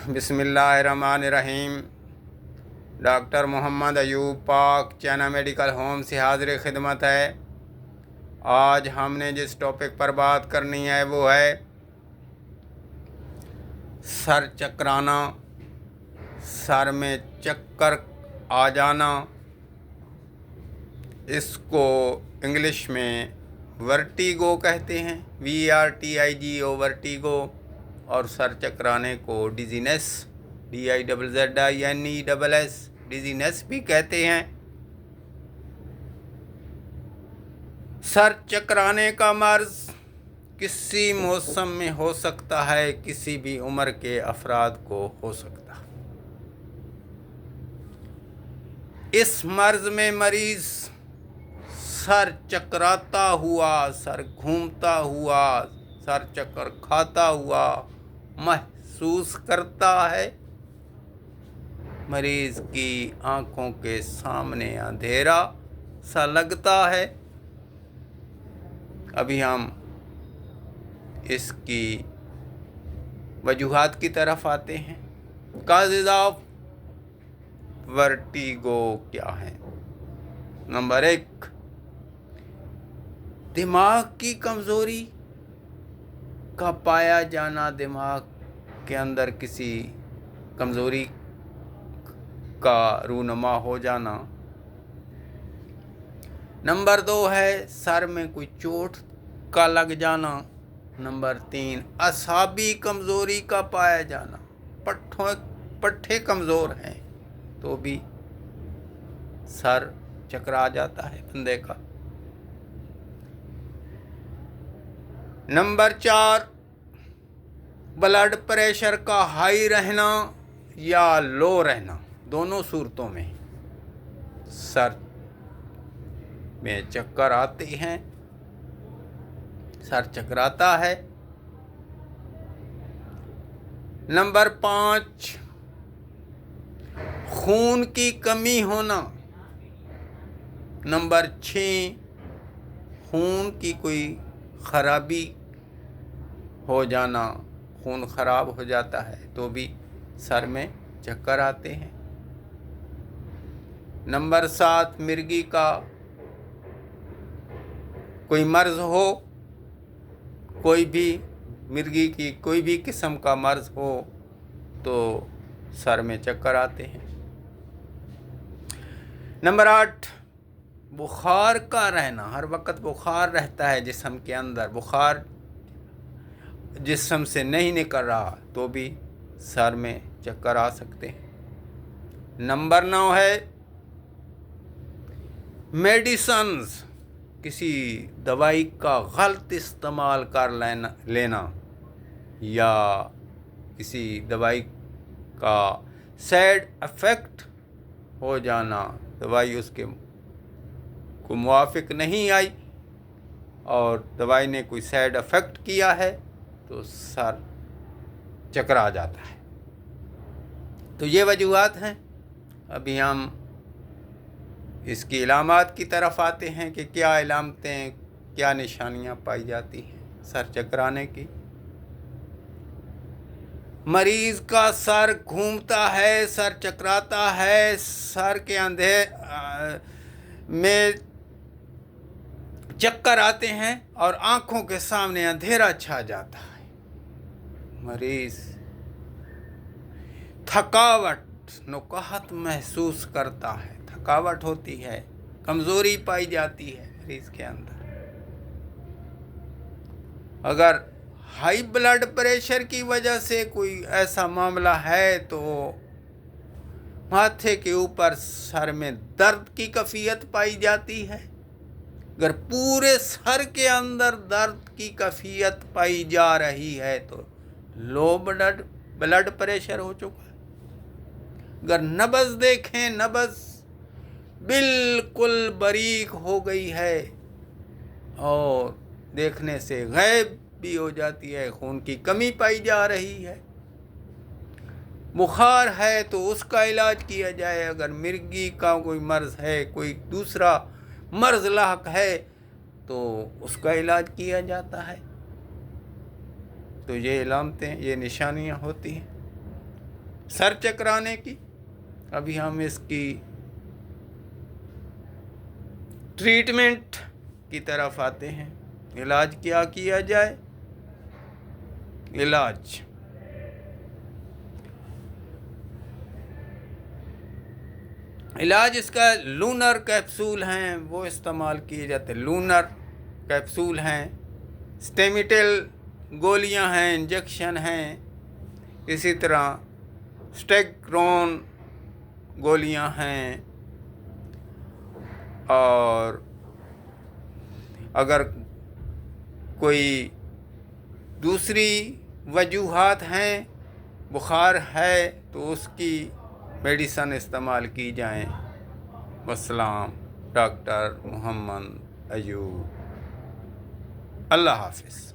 बिस्मिल्लाहिर्रहमानिर्रहीम। डॉक्टर मोहम्मद अयूब पाक चैना मेडिकल होम से हाजिर खिदमत है। आज हमने जिस टॉपिक पर बात करनी है वो है सर चकराना, सर में चक्कर आ जाना। इसको इंग्लिश में वर्टिगो कहते हैं, VRTIGO वर्टिगो। और सर चकराने को डिजीनेस, DIZZINESS डिजीनेस भी कहते हैं। सर चकराने का मर्ज किसी मौसम में हो सकता है, किसी भी उम्र के अफराद को हो सकता है। इस मर्ज में मरीज सर चकराता हुआ, सर घूमता हुआ, सर चक्कर खाता हुआ महसूस करता है। मरीज की आंखों के सामने अंधेरा सा लगता है। अभी हम इसकी वजूहात की तरफ आते हैं। काज़ेज़ ऑफ वर्टिगो क्या है? नंबर 1, दिमाग की कमज़ोरी का पाया जाना, दिमाग के अंदर किसी कमज़ोरी का रूनुमा हो जाना। नंबर 2 है सर में कोई चोट का लग जाना। नंबर 3, असाबी कमज़ोरी का पाया जाना, पट्ठे कमज़ोर हैं तो भी सर चकरा जाता है बंदे का। नंबर 4, ब्लड प्रेशर का हाई रहना या लो रहना, दोनों सूरतों में सर में चक्कर आते हैं, सर चकराता है। नंबर 5, खून की कमी होना। नंबर 6, खून की कोई खराबी हो जाना, खून खराब हो जाता है तो भी सर में चक्कर आते हैं। नंबर 7, मिर्गी का कोई मर्ज हो, कोई भी मिर्गी की कोई भी किस्म का मर्ज हो तो सर में चक्कर आते हैं। नंबर 8, बुखार का रहना, हर वक्त बुखार रहता है जिस्म के अंदर, बुखार जिस्म से नहीं निकल रहा तो भी सर में चक्कर आ सकते हैं। नंबर 9 है मेडिसिन्स, किसी दवाई का गलत इस्तेमाल कर लेना या किसी दवाई का साइड इफ़ेक्ट हो जाना, दवाई उसके को मुवाफिक नहीं आई और दवाई ने कोई साइड इफ़ेक्ट किया है तो सर चकरा जाता है। तो ये वजूहात हैं। अभी हम इसकी इलामात की तरफ आते हैं कि क्या इलामतें, क्या निशानियां पाई जाती हैं सर चकराने की। मरीज का सर घूमता है, सर चकराता है, सर के में चक्कर आते हैं और आंखों के सामने अंधेरा छा जाता है। मरीज थकावट, नुकहत महसूस करता है, थकावट होती है, कमज़ोरी पाई जाती है मरीज के अंदर। अगर हाई ब्लड प्रेशर की वजह से कोई ऐसा मामला है तो माथे के ऊपर सर में दर्द की कैफियत पाई जाती है। अगर पूरे सर के अंदर दर्द की कैफियत पाई जा रही है तो लो ब्लड प्रेशर हो चुका है। अगर नब्ज़ देखें, नब्ज़ बिल्कुल बारीक हो गई है और देखने से गायब भी हो जाती है, खून की कमी पाई जा रही है। बुखार है तो उसका इलाज किया जाए। अगर मिर्गी का कोई मर्ज़ है, कोई दूसरा मर्ज़ लाहक है तो उसका इलाज किया जाता है। तो ये इलामतें, ये निशानियाँ होती हैं। سر چکرانے کی. ابھی ہم اس کی ٹریٹمنٹ کی طرف آتے ہیں. علاج کیا کیا جائے؟ علاج اس کا لونر کیپسول ہیں وہ استعمال کیے جاتے ہیں. لونر کیپسول ہیں، سٹیمیٹل گولیاں ہیں، انجیکشن ہیں، اسی طرح سٹیگرون گولیاں ہیں. اور اگر کوئی دوسری وجوہات ہیں، بخار ہے تو اس کی میڈیسن استعمال کی جائیں. والسلام. ڈاکٹر محمد ایوب. اللہ حافظ.